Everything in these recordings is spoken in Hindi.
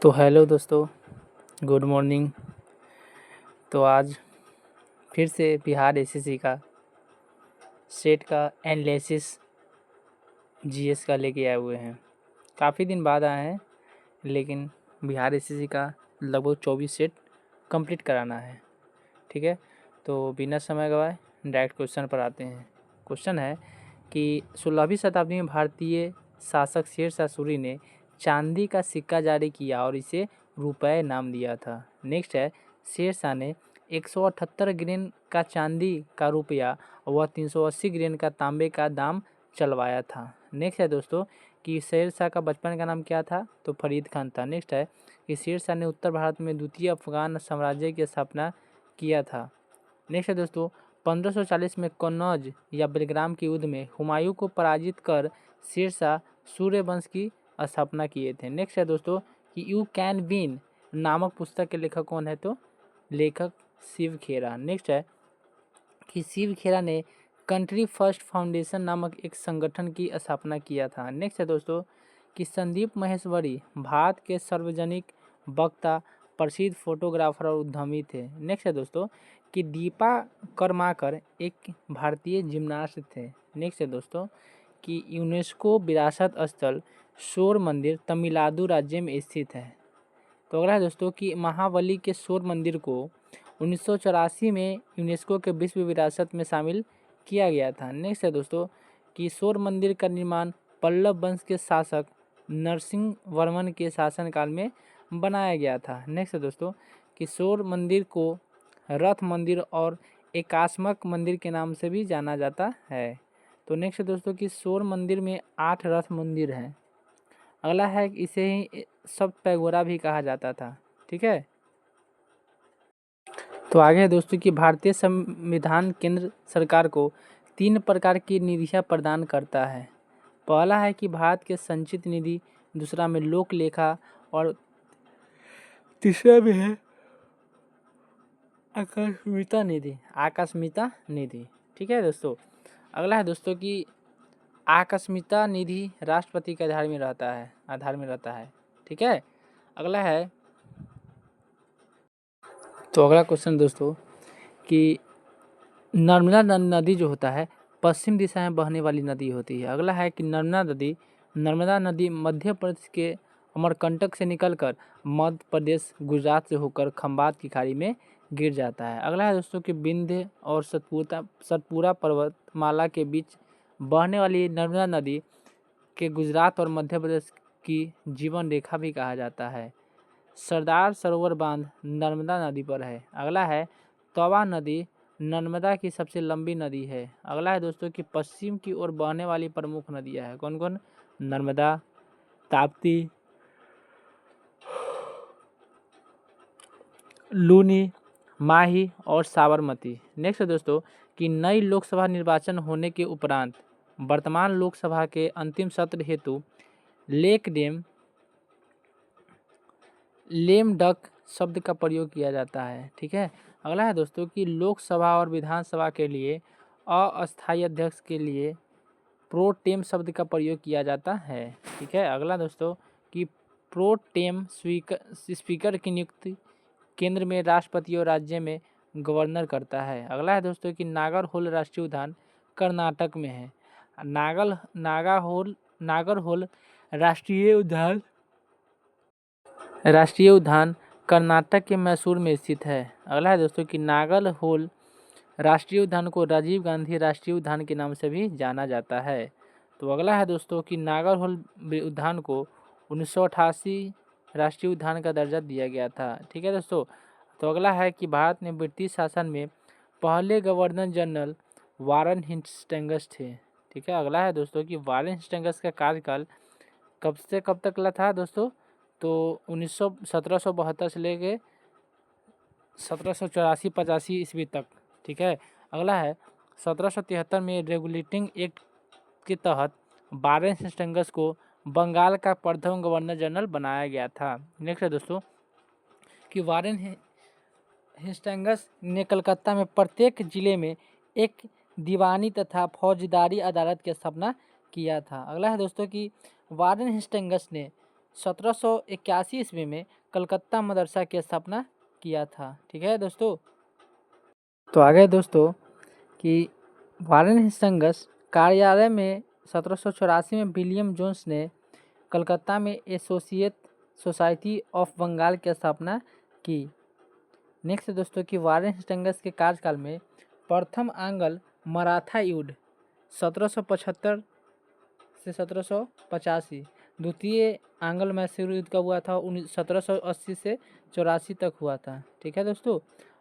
तो हेलो दोस्तों, गुड मॉर्निंग। तो आज फिर से बिहार एसएससी का सेट का एनालिसिस जीएस का लेके आए हुए हैं। काफ़ी दिन बाद आए हैं, लेकिन बिहार एसएससी का लगभग 24 सेट कंप्लीट कराना है। ठीक है, तो बिना समय गवाए डायरेक्ट क्वेश्चन पर आते हैं। क्वेश्चन है कि 16वीं शताब्दी में भारतीय शासक शेरशाह सूरी ने चांदी का सिक्का जारी किया और इसे रुपए नाम दिया था। नेक्स्ट है, शेरशाह ने 178 ग्रेन का चांदी का रुपया व 380 ग्रेन का तांबे का दाम चलवाया था। नेक्स्ट है दोस्तों कि शेरशाह का बचपन का नाम क्या था, तो फरीद खान था। नेक्स्ट है कि शेरशाह ने उत्तर भारत में द्वितीय अफगान साम्राज्य की स्थापना किया था। नेक्स्ट है दोस्तों, 1540 में कन्नौज या बेलग्राम के युद्ध में हुमायूं को पराजित कर शेरशाह सूर्यवंश की स्थापना किए थे। नेक्स्ट है दोस्तों कि यू कैन विन नामक पुस्तक के लेखक कौन है, तो लेखक शिव खेरा। नेक्स्ट है कि शिव खेरा ने कंट्री फर्स्ट फाउंडेशन नामक एक संगठन की स्थापना किया था। नेक्स्ट है दोस्तों कि संदीप महेश्वरी भारत के सार्वजनिक वक्ता, प्रसिद्ध फोटोग्राफर और उद्यमी थे। नेक्स्ट है दोस्तों कि दीपा कर्माकर एक भारतीय जिम्नास्ट थे। नेक्स्ट है दोस्तों कि यूनेस्को विरासत स्थल शोर मंदिर तमिलनाडु राज्य में स्थित है। तो अगला है दोस्तों कि महाबली के शोर मंदिर को 1984 में यूनेस्को के विश्व विरासत में शामिल किया गया था। नेक्स्ट है दोस्तों कि शोर मंदिर का निर्माण पल्लव वंश के शासक नरसिंह वर्मन के शासनकाल में बनाया गया था। नेक्स्ट है दोस्तों कि शोर मंदिर को रथ मंदिर और एकास्मक मंदिर के नाम से भी जाना जाता है। तो नेक्स्ट है दोस्तों कि शोर मंदिर में 8 रथ मंदिर हैं। अगला है कि इसे ही सब पैगोरा भी कहा जाता था। ठीक है, तो आगे है दोस्तों कि भारतीय संविधान केंद्र सरकार को 3 प्रकार की निधियां प्रदान करता है। पहला है कि भारत के संचित निधि, दूसरा में लोक लेखा और तीसरा में है आकस्मिकता निधि। ठीक है दोस्तों, अगला है दोस्तों कि आकस्मिकता निधि राष्ट्रपति के आधार में रहता है। ठीक है, अगला है, तो अगला क्वेश्चन दोस्तों कि नर्मदा नदी जो होता है पश्चिम दिशा में बहने वाली नदी होती है। अगला है कि नर्मदा नदी मध्य प्रदेश के अमरकंटक से निकलकर मध्य प्रदेश गुजरात से होकर खंबात की खाड़ी में गिर जाता है। अगला है दोस्तों कि विंध्य और सतपुरा पर्वतमाला के बीच बहने वाली नर्मदा नदी के गुजरात और मध्य प्रदेश की जीवन रेखा भी कहा जाता है। सरदार सरोवर बांध नर्मदा नदी पर है। अगला है तवा नदी नर्मदा की सबसे लंबी नदी है। अगला है दोस्तों कि पश्चिम की ओर बहने वाली प्रमुख नदियां हैं। कौन कौन? नर्मदा, ताप्ती, लूनी, माही और साबरमती। नेक्स्ट है दोस्तों कि नई लोकसभा निर्वाचन होने के उपरांत वर्तमान लोकसभा के अंतिम सत्र हेतु लेम डक शब्द का प्रयोग किया जाता है। ठीक है, अगला है दोस्तों कि लोकसभा और विधानसभा के लिए अस्थायी अध्यक्ष के लिए प्रो टेम शब्द का प्रयोग किया जाता है। ठीक है, अगला दोस्तों कि प्रो टेम स्पीकर की नियुक्ति केंद्र में राष्ट्रपति और राज्य में गवर्नर करता है। अगला है दोस्तों कि नागरहोल राष्ट्रीय उद्यान कर्नाटक में है। नागरहोल राष्ट्रीय उद्यान कर्नाटक के मैसूर में स्थित है। अगला है दोस्तों कि नागरहोल राष्ट्रीय उद्यान को राजीव गांधी राष्ट्रीय उद्यान के नाम से भी जाना जाता है। तो अगला है दोस्तों कि नागरहोल उद्यान को 1988 राष्ट्रीय उद्यान का दर्जा दिया गया था। ठीक है दोस्तों, तो अगला है कि भारत में ब्रिटिश शासन में पहले गवर्नर जनरल वारन हेस्टिंग्स थे। ठीक है, अगला है दोस्तों कि वारन हेस्टिंग्स का कार्यकाल कब से कब तक था दोस्तों, तो 1772 से लेके 1784-85 ईस्वी तक। ठीक है, अगला है 1773 में रेगुलेटिंग एक्ट के तहत वारन हेस्टिंग्स को बंगाल का प्रथम गवर्नर जनरल बनाया गया था। नेक्स्ट है दोस्तों कि वारन हेस्टिंग्स ने कलकत्ता में प्रत्येक जिले में एक दीवानी तथा फौजदारी अदालत की स्थापना किया था। अगला है दोस्तों कि वारन हेस्टिंग्स ने 1781 ईस्वी में कलकत्ता मदरसा की स्थापना किया था। ठीक है दोस्तों। तो आगे दोस्तों कि वारेन हेस्टिंग्स कार्यालय में 1784 में विलियम जोन्स ने कलकत्ता में एसोसिएट सोसाइटी ऑफ बंगाल की स्थापना की। नेक्स्ट दोस्तों कि वारेन हेस्टिंग्स के कार्यकाल में प्रथम आंग्ल मराठा युद्ध 1775 से 1785, द्वितीय आंग्ल मैसूर युद्ध का हुआ था 1780 से 84 तक हुआ था। ठीक है दोस्तों।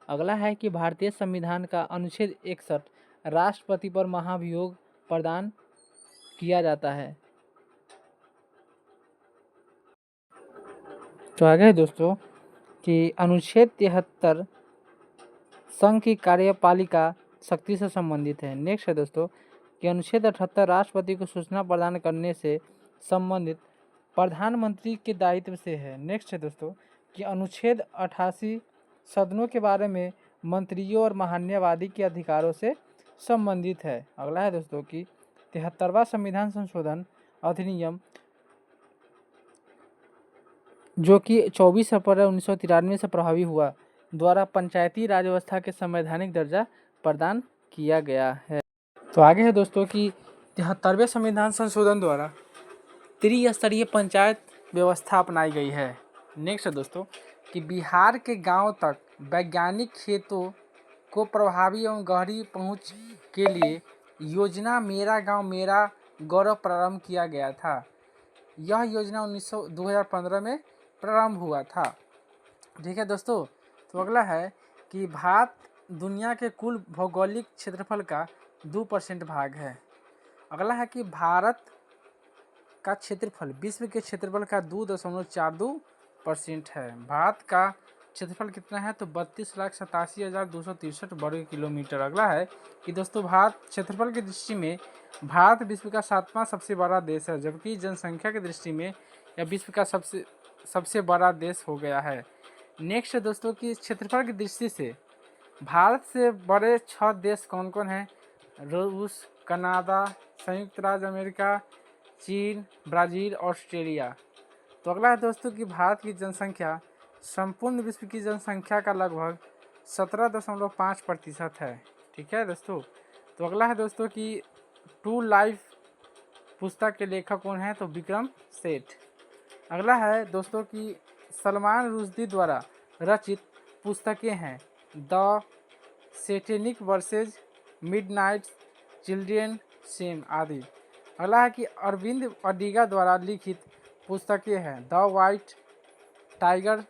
अगला है कि भारतीय संविधान का अनुच्छेद 61 राष्ट्रपति पर महाभियोग प्रदान किया जाता है। तो आगे दोस्तों कि अनुच्छेद 73 संघ की कार्यपालिका शक्ति से संबंधित है। नेक्स्ट है दोस्तों कि अनुच्छेद 78 राष्ट्रपति को सूचना प्रदान करने से संबंधित प्रधानमंत्री के दायित्व से है। नेक्स्ट है दोस्तों कि अनुच्छेद 88 सदनों के बारे में मंत्रियों और महान्यायवादी के अधिकारों से संबंधित है। अगला है दोस्तों कि 73वां संविधान संशोधन अधिनियम जो कि 24 अप्रैल 1993 से प्रभावी हुआ द्वारा पंचायती राज व्यवस्था के संवैधानिक दर्जा प्रदान किया गया है। तो आगे है दोस्तों कि 73वें संविधान संशोधन द्वारा त्रिस्तरीय पंचायत व्यवस्था अपनाई गई है। नेक्स्ट है दोस्तों कि बिहार के गांव तक वैज्ञानिक खेतों को प्रभावी एवं गहरी पहुंच के लिए योजना मेरा गांव मेरा गौरव प्रारंभ किया गया था। यह योजना 2015 में प्रारंभ हुआ था। ठीक है दोस्तों। तो अगला है कि भारत दुनिया के कुल भौगोलिक क्षेत्रफल का 2% भाग है। अगला है कि भारत का क्षेत्रफल विश्व के क्षेत्रफल का 2.42% है। भारत का क्षेत्रफल कितना है तो 32,87,263 वर्ग किलोमीटर। अगला है कि दोस्तों भारत क्षेत्रफल की दृष्टि में भारत विश्व का 7वां सबसे बड़ा देश है, जबकि जनसंख्या की दृष्टि में यह विश्व का सबसे बड़ा देश हो गया है। नेक्स्ट दोस्तों कि क्षेत्रफल की दृष्टि से भारत से बड़े 6 देश कौन कौन हैं? रूस, कनाडा, संयुक्त राज्य अमेरिका, चीन, ब्राज़ील, ऑस्ट्रेलिया। तो अगला है दोस्तों कि भारत की जनसंख्या संपूर्ण विश्व की जनसंख्या का लगभग 17.5% है। ठीक है दोस्तों। तो अगला है दोस्तों कि टू लाइफ पुस्तक के लेखक कौन है तो विक्रम सेठ। अगला है दोस्तों कि सलमान रुश्दी द्वारा रचित पुस्तकें हैं the satanic versus, midnight, children same आदि। अगला है कि अरविंद अडिगा द्वारा लिखित पुस्तकें हैं द वाइट टाइगर,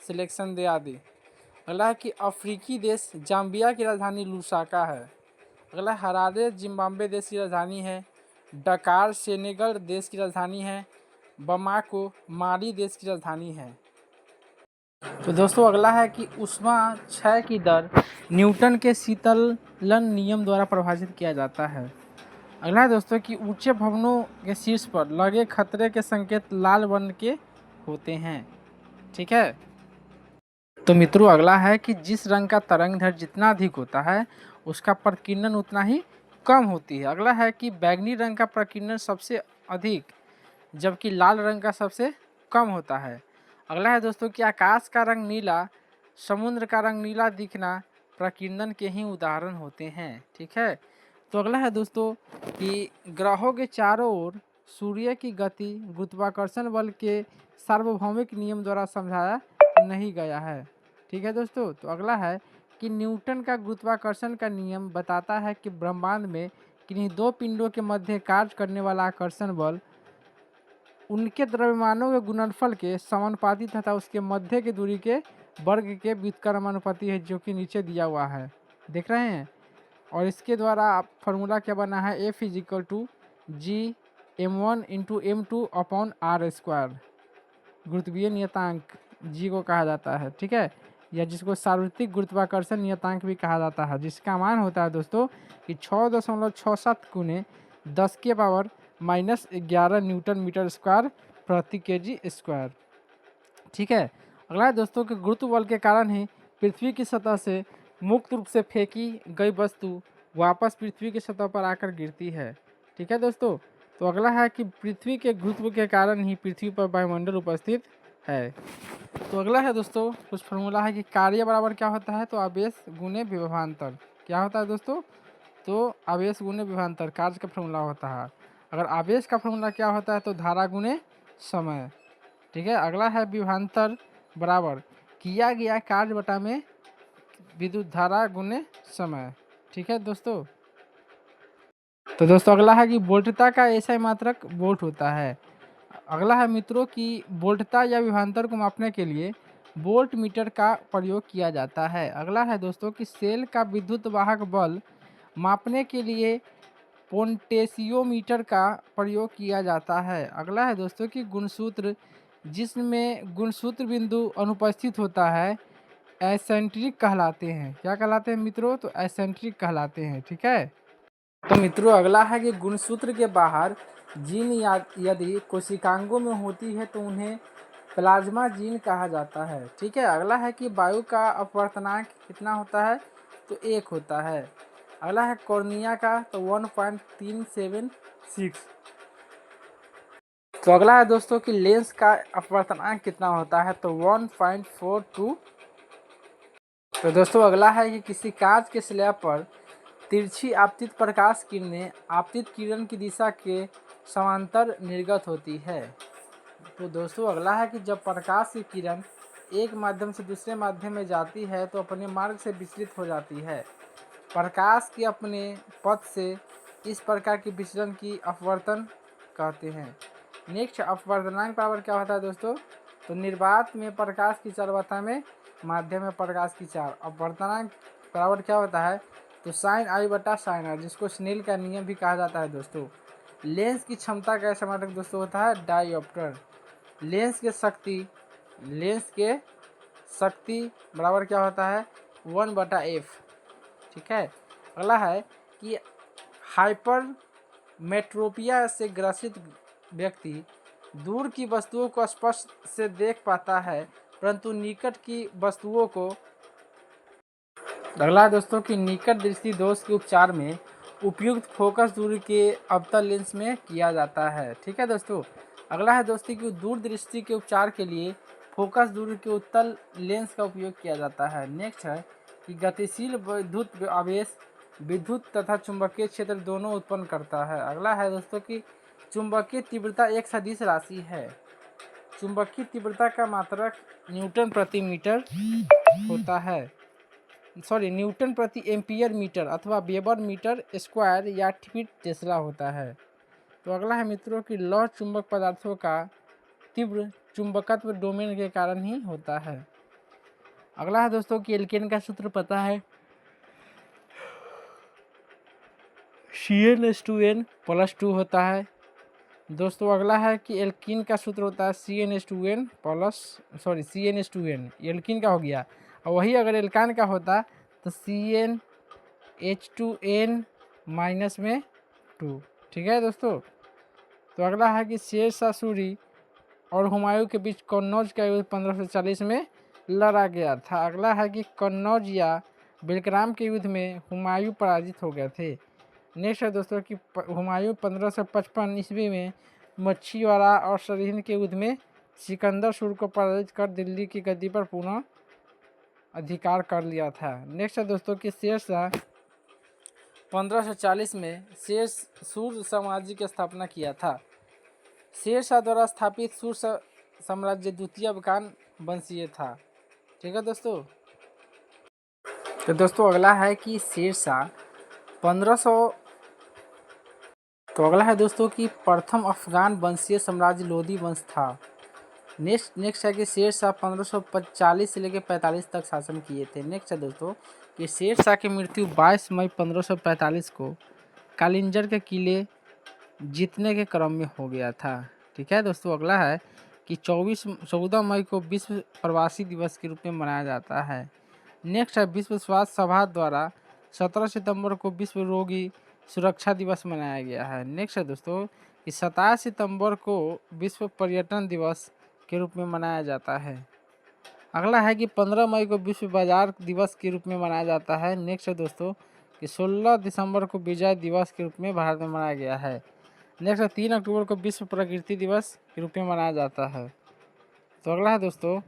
सिलेक्शन दे आदि। अगला है कि अफ्रीकी देश जाम्बिया की राजधानी लुसाका है। अगला हरारे जिम्बाब्वे देश की राजधानी है। डकार सेनेगल देश की राजधानी है। बमाको माली देश की राजधानी है। तो दोस्तों अगला है कि ऊष्मा क्षय की दर न्यूटन के शीतलन नियम द्वारा परिभाषित किया जाता है। अगला है दोस्तों कि ऊंचे भवनों के शीर्ष पर लगे खतरे के संकेत लाल वर्ण के होते हैं। ठीक है। तो मित्रों अगला है कि जिस रंग का तरंगदैर्घ्य जितना अधिक होता है उसका प्रकीर्णन उतना ही कम होती है। अगला है कि बैंगनी रंग का प्रकीर्णन सबसे अधिक जबकि लाल रंग का सबसे कम होता है। अगला है दोस्तों कि आकाश का रंग नीला, समुद्र का रंग नीला दिखना प्रकीर्णन के ही उदाहरण होते हैं। ठीक है। तो अगला है दोस्तों कि ग्रहों के चारों ओर सूर्य की गति गुरुत्वाकर्षण बल के सार्वभौमिक नियम द्वारा समझाया नहीं गया है। ठीक है दोस्तों। तो अगला है कि न्यूटन का गुरुत्वाकर्षण का नियम बताता है कि ब्रह्मांड में किन्हीं दो पिंडों के मध्य कार्य करने वाला आकर्षण बल उनके द्रव्यमानों के गुणनफल के समानुपाती तथा उसके मध्य की दूरी के वर्ग के व्युत्क्रमानुपाती है, जो कि नीचे दिया हुआ है, देख रहे हैं। और इसके द्वारा आप फार्मूला क्या बना है F = G m1 × m2/r²। गुरुत्वीय नियतांक G को कहा जाता है। ठीक है। या जिसको सार्वत्रिक गुरुत्वाकर्षण नियतांक भी कहा जाता है, जिसका मान होता है दोस्तों कि 6.67 × 10⁻⁻11 न्यूटन मीटर स्क्वायर प्रति kg²। ठीक है। अगला है दोस्तों कि गुरुत्व बल के कारण ही पृथ्वी की सतह से मुक्त रूप से फेंकी गई वस्तु वापस पृथ्वी की सतह पर आकर गिरती है। ठीक है दोस्तों। तो अगला है कि पृथ्वी के गुरुत्व के कारण ही पृथ्वी पर वायुमंडल उपस्थित है। तो अगला है दोस्तों कुछ फॉर्मूला है कि कार्य बराबर क्या होता है, तो आवेश गुने विभवांतर। क्या होता है दोस्तों, तो आवेश गुने विभवांतर कार्य का फॉर्मूला होता है। अगर आवेश का फॉर्मूला क्या होता है, तो धारा गुने समय। ठीक है, अगला है विभवांतर बराबर किया गया कार्य बटा में विद्युत धारा गुने समय। ठीक है दोस्तों। तो दोस्तों अगला है कि वोल्टता का ऐसा मात्रक वोल्ट होता है। अगला है मित्रों कि वोल्टता या विभवांतर को मापने के लिए वोल्ट मीटर का प्रयोग किया जाता है। अगला है दोस्तों कि सेल का विद्युत वाहक बल मापने के लिए पोटेंशियोमीटर का प्रयोग किया जाता है। अगला है दोस्तों कि गुणसूत्र जिसमें गुणसूत्र बिंदु अनुपस्थित होता है एसेंट्रिक कहलाते हैं। क्या कहलाते हैं मित्रों, तो एसेंट्रिक कहलाते हैं। ठीक है, तो मित्रों अगला है कि गुणसूत्र के बाहर जीन यदि कोशिकांगों में होती है तो उन्हें प्लाज्मा जीन कहा जाता है। ठीक है, अगला है कि वायु का अपवर्तनांक कितना होता है, तो 1 होता है। अगला है कॉर्निया का, तो 1.376। तो अगला है दोस्तों कि लेंस का अपवर्तनांक कितना होता है, तो 1.42। तो दोस्तों अगला है कि किसी कांच के स्लैब पर तिरछी आपतित प्रकाश किरणें आपतित किरण की दिशा के समांतर निर्गत होती है। तो दोस्तों अगला है कि जब प्रकाश की किरण एक माध्यम से दूसरे माध्यम में जाती है तो अपने मार्ग से विचलित हो जाती है। प्रकाश के अपने पथ से इस प्रकार के विचलन की अपवर्तन कहते हैं। नेक्स्ट अपवर्तनांक बराबर क्या होता है दोस्तों, तो निर्वात में प्रकाश की चालकता में माध्यम में प्रकाश की चाल। अपवर्तनांक बराबर क्या होता है, तो साइन आई बटा साइन आर, जिसको स्नेल का नियम भी कहा जाता है दोस्तों। लेंस की क्षमता का ऐसा मात्रक दोस्तों होता है डायोप्टर। लेंस के शक्ति बराबर क्या होता है, 1/f। ठीक है, अगला है कि हाइपर मेट्रोपिया से ग्रसित व्यक्ति दूर की वस्तुओं को स्पष्ट से देख पाता है परंतु निकट की वस्तुओं को। अगला है दोस्तों कि निकट दृष्टि दोष के उपचार में उपयुक्त फोकस दूरी के अवतल लेंस में किया जाता है। ठीक है दोस्तों, अगला है दोस्तों कि दूर दृष्टि के उपचार के लिए फोकस दूरी के उत्तल लेंस का उपयोग किया जाता है। नेक्स्ट है कि गतिशील विद्युत आवेश विद्युत तथा चुंबकीय क्षेत्र दोनों उत्पन्न करता है। अगला है दोस्तों कि चुंबकीय तीव्रता एक सदिश राशि है। चुंबकीय तीव्रता का मात्रक न्यूटन प्रति मीटर होता है, न्यूटन प्रति एम्पियर मीटर अथवा वेबर मीटर स्क्वायर या फीट टेस्ला होता है। तो अगला है मित्रों कि लौह चुंबक पदार्थों का तीव्र चुंबकत्व डोमेन के कारण ही होता है। अगला है दोस्तों कि एल्केन का सूत्र पता है, CnH2n+2 होता है। दोस्तों अगला है कि एल्कीन का सूत्र होता है CnH2n, एल्कीन का हो गया, और वही अगर एल्कान का होता तो CnH2n-2। ठीक है दोस्तों, तो अगला है कि शेरशाह सूरी और हुमायूं के बीच कन्नौज का युद्ध 1540 में लड़ा गया था। अगला है कि कन्नौज या बेलग्राम के युद्ध में हुमायूं पराजित हो गए थे। नेक्स्ट है दोस्तों कि हुमायूं 1555 ईस्वी में मच्छीवाड़ा और सरहिंद के युद्ध में सिकंदर सूर को पराजित कर दिल्ली की गद्दी पर पुनः अधिकार कर लिया था। नेक्स्ट है दोस्तों कि शेरशाह 1540 में सूर साम्राज्य की स्थापना किया था। शेरशाह द्वारा स्थापित सूर साम्राज्य द्वितीय अफगान वंशीय था। ठीक है दोस्तों, तो दोस्तों अगला है कि शेरशाह 1500। तो अगला है दोस्तों कि प्रथम अफगान वंशीय साम्राज्य लोधी वंश था। नेक्स्ट है कि शेरशाह 1540 से लेकर 45 तक शासन किए थे। नेक्स्ट है दोस्तों कि शेरशाह की मृत्यु 22 मई 1545 को कालिंजर के किले जीतने के क्रम में हो गया था। ठीक है दोस्तों, अगला है कि 14 मई को विश्व प्रवासी दिवस के रूप में मनाया जाता है। नेक्स्ट है विश्व स्वास्थ्य सभा द्वारा 17 सितंबर को विश्व रोगी सुरक्षा दिवस मनाया गया है। नेक्स्ट है दोस्तों कि 27 सितंबर को विश्व पर्यटन दिवस के रूप में मनाया जाता है। अगला है कि 15 मई को विश्व बाजार दिवस के रूप में मनाया जाता है। नेक्स्ट है दोस्तों कि 16 दिसंबर को विजय दिवस के रूप में भारत में मनाया गया है। नेक्स्ट 3 अक्टूबर को विश्व प्रकृति दिवस के रूप में मनाया जाता है। तो अगला है दोस्तों,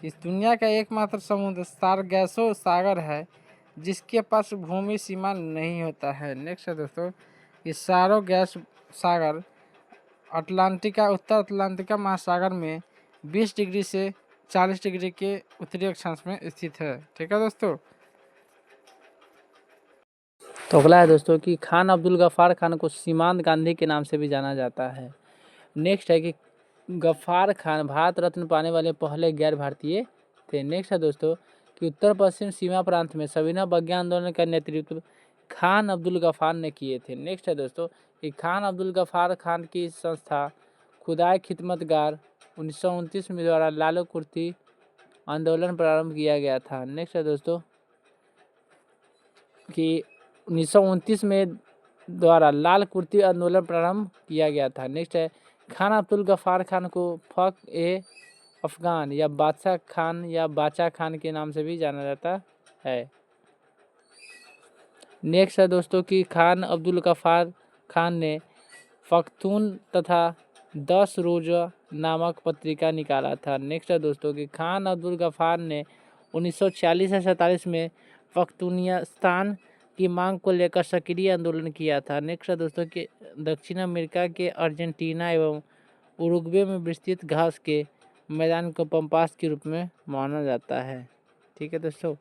इस दुनिया का एकमात्र समुद्र सारगैसो सागर है जिसके पास भूमि सीमा नहीं होता है। नेक्स्ट है दोस्तों, इस सारगैस सागर अटलांटिका उत्तर अटलांटिका महासागर में 20 डिग्री से 40 डिग्री के उत्तरी अक्षांश में स्थित है। ठीक है दोस्तों। तो अगला है दोस्तों कि खान अब्दुल गफ्फार खान को सीमांत गांधी के नाम से भी जाना जाता है। नेक्स्ट है कि गफ्फार खान भारत रत्न पाने वाले पहले गैर भारतीय थे। नेक्स्ट है दोस्तों कि उत्तर पश्चिम सीमा प्रांत में सविनय अवज्ञा आंदोलन का नेतृत्व खान अब्दुल गफ्फार ने किए थे। नेक्स्ट है दोस्तों कि खान अब्दुल गफ्फार खान की संस्था खुदाई खिदमतगार 1929 में द्वारा लाल कुर्ती आंदोलन प्रारंभ किया गया था। नेक्स्ट है दोस्तों कि 1929 में द्वारा लाल कुर्ती आंदोलन प्रारंभ किया गया था। नेक्स्ट है खान अब्दुल गफ्फार खान को फक ए अफगान या बादशाह खान या बाचा खान के नाम से भी जाना जाता है। नेक्स्ट है दोस्तों कि खान अब्दुल गफ्फार खान ने पख्तून तथा 10 रोज़ा नामक पत्रिका निकाला था। नेक्स्ट है दोस्तों कि खान अब्दुल गफ्फार ने 1946 से 47 में पख्तूनिस्तान की मांग को लेकर सक्रिय आंदोलन किया था। नेक्स्ट है दोस्तों कि दक्षिण अमेरिका के अर्जेंटीना एवं उरुग्वे में विस्तृत घास के मैदान को पम्पास के रूप में माना जाता है। ठीक है दोस्तों।